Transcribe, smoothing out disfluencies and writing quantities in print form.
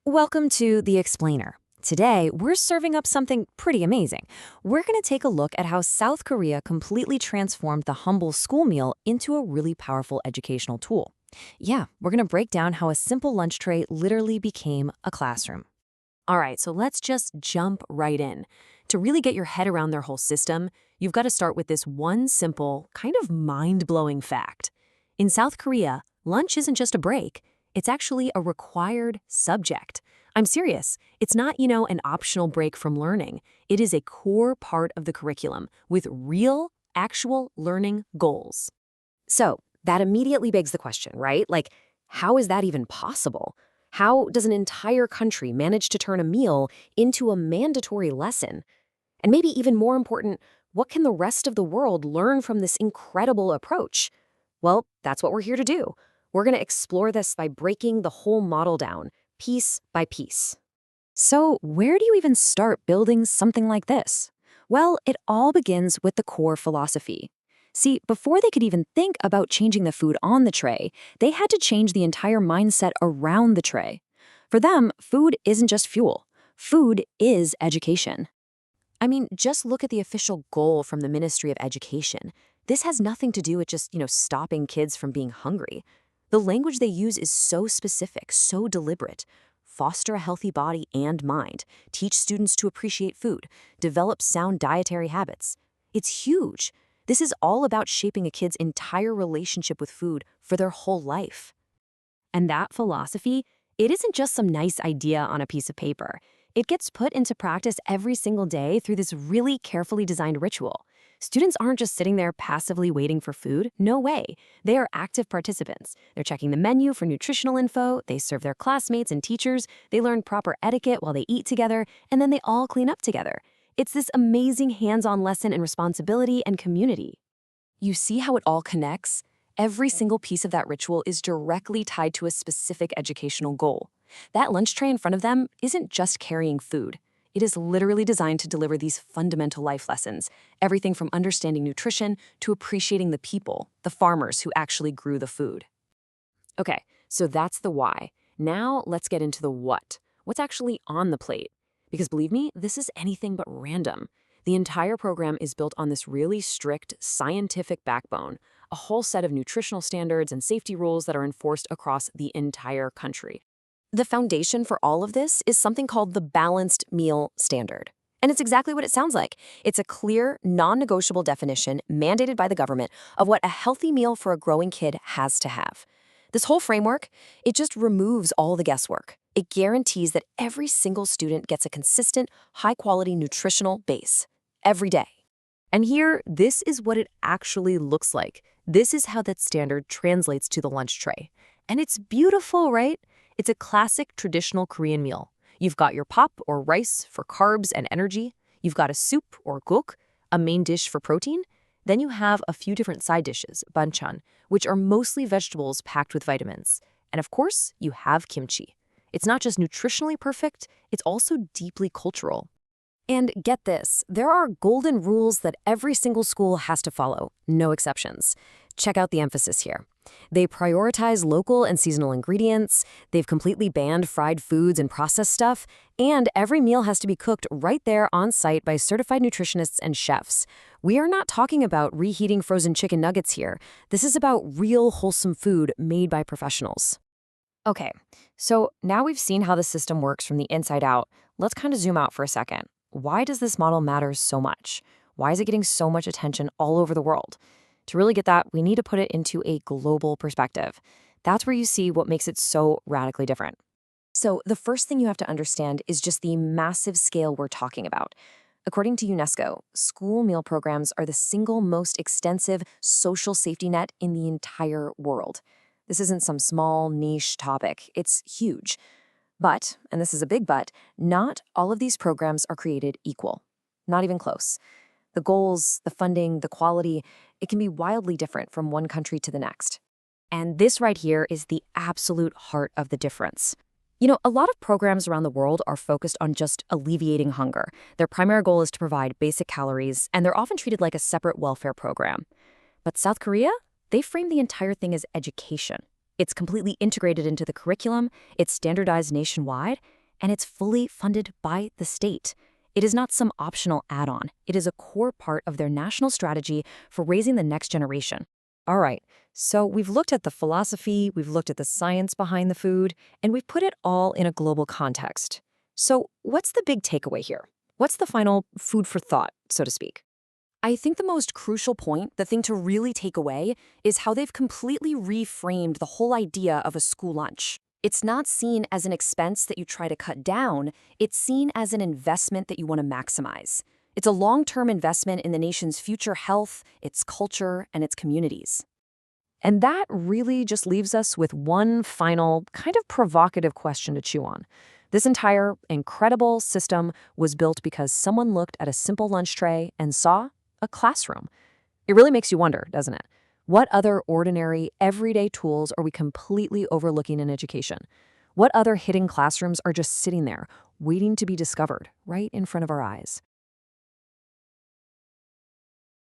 Welcome to The Explainer. Today, we're serving up something pretty amazing. We're going to take a look at how South Korea completely transformed the humble school meal into a really powerful educational tool. Yeah, we're going to break down how a simple lunch tray literally became a classroom. All right, so let's just jump right in. To really get your head around their whole system, you've got to start with this one simple, kind of mind-blowing fact. In South Korea, lunch isn't just a break. It's actually a required subject. I'm serious. It's not, an optional break from learning. It is a core part of the curriculum with real, actual learning goals. So that immediately begs the question, right? How is that even possible? How does an entire country manage to turn a meal into a mandatory lesson? And maybe even more important, what can the rest of the world learn from this incredible approach? Well, that's what we're here to do. We're going to explore this by breaking the whole model down, piece by piece. So, where do you even start building something like this? Well, it all begins with the core philosophy. See, before they could even think about changing the food on the tray, they had to change the entire mindset around the tray. For them, food isn't just fuel. Food is education. I mean, just look at the official goal from the Ministry of Education. This has nothing to do with just, stopping kids from being hungry. The language they use is so specific, so deliberate. Foster a healthy body and mind, teach students to appreciate food, develop sound dietary habits. It's huge. This is all about shaping a kid's entire relationship with food for their whole life. And that philosophy, it isn't just some nice idea on a piece of paper. It gets put into practice every single day through this really carefully designed ritual. Students aren't just sitting there passively waiting for food. No way. They are active participants. They're checking the menu for nutritional info, they serve their classmates and teachers, they learn proper etiquette while they eat together, and then they all clean up together. It's this amazing hands-on lesson in responsibility and community. You see how it all connects? Every single piece of that ritual is directly tied to a specific educational goal. That lunch tray in front of them isn't just carrying food. It is literally designed to deliver these fundamental life lessons, everything from understanding nutrition to appreciating the people, the farmers who actually grew the food. Okay, so that's the why. Now let's get into the what. What's actually on the plate? Because believe me, this is anything but random. The entire program is built on this really strict scientific backbone, a whole set of nutritional standards and safety rules that are enforced across the entire country. The foundation for all of this is something called the Balanced Meal Standard. And it's exactly what it sounds like. It's a clear, non-negotiable definition mandated by the government of what a healthy meal for a growing kid has to have. This whole framework, it just removes all the guesswork. It guarantees that every single student gets a consistent, high-quality nutritional base every day. And here, this is what it actually looks like. This is how that standard translates to the lunch tray. And it's beautiful, right? It's a classic traditional Korean meal. You've got your pop or rice for carbs and energy. You've got a soup or guk, a main dish for protein. Then you have a few different side dishes, banchan, which are mostly vegetables packed with vitamins. And of course, you have kimchi. It's not just nutritionally perfect, it's also deeply cultural. And get this, there are golden rules that every single school has to follow, no exceptions. Check out the emphasis here. They prioritize local and seasonal ingredients, they've completely banned fried foods and processed stuff, and every meal has to be cooked right there on site by certified nutritionists and chefs. We are not talking about reheating frozen chicken nuggets here. This is about real wholesome food made by professionals. Okay, so now we've seen how the system works from the inside out. Let's kind of zoom out for a second. Why does this model matter so much? Why is it getting so much attention all over the world? To really get that, we need to put it into a global perspective. That's where you see what makes it so radically different. So the first thing you have to understand is just the massive scale we're talking about. According to UNESCO, school meal programs are the single most extensive social safety net in the entire world. This isn't some small niche topic. It's huge. But, and this is a big but, not all of these programs are created equal. Not even close. The goals, the funding, the quality, it can be wildly different from one country to the next. And this right here is the absolute heart of the difference. A lot of programs around the world are focused on just alleviating hunger. Their primary goal is to provide basic calories, and they're often treated like a separate welfare program. But South Korea, they frame the entire thing as education. It's completely integrated into the curriculum, it's standardized nationwide, and it's fully funded by the state. It is not some optional add-on. It is a core part of their national strategy for raising the next generation. All right, so we've looked at the philosophy, we've looked at the science behind the food, and we've put it all in a global context. So what's the big takeaway here? What's the final food for thought, so to speak? I think the most crucial point, the thing to really take away, is how they've completely reframed the whole idea of a school lunch. It's not seen as an expense that you try to cut down, it's seen as an investment that you want to maximize. It's a long-term investment in the nation's future health, its culture, and its communities. And that really just leaves us with one final, kind of provocative question to chew on. This entire incredible system was built because someone looked at a simple lunch tray and saw a classroom. It really makes you wonder, doesn't it? What other ordinary, everyday tools are we completely overlooking in education? What other hidden classrooms are just sitting there, waiting to be discovered, right in front of our eyes?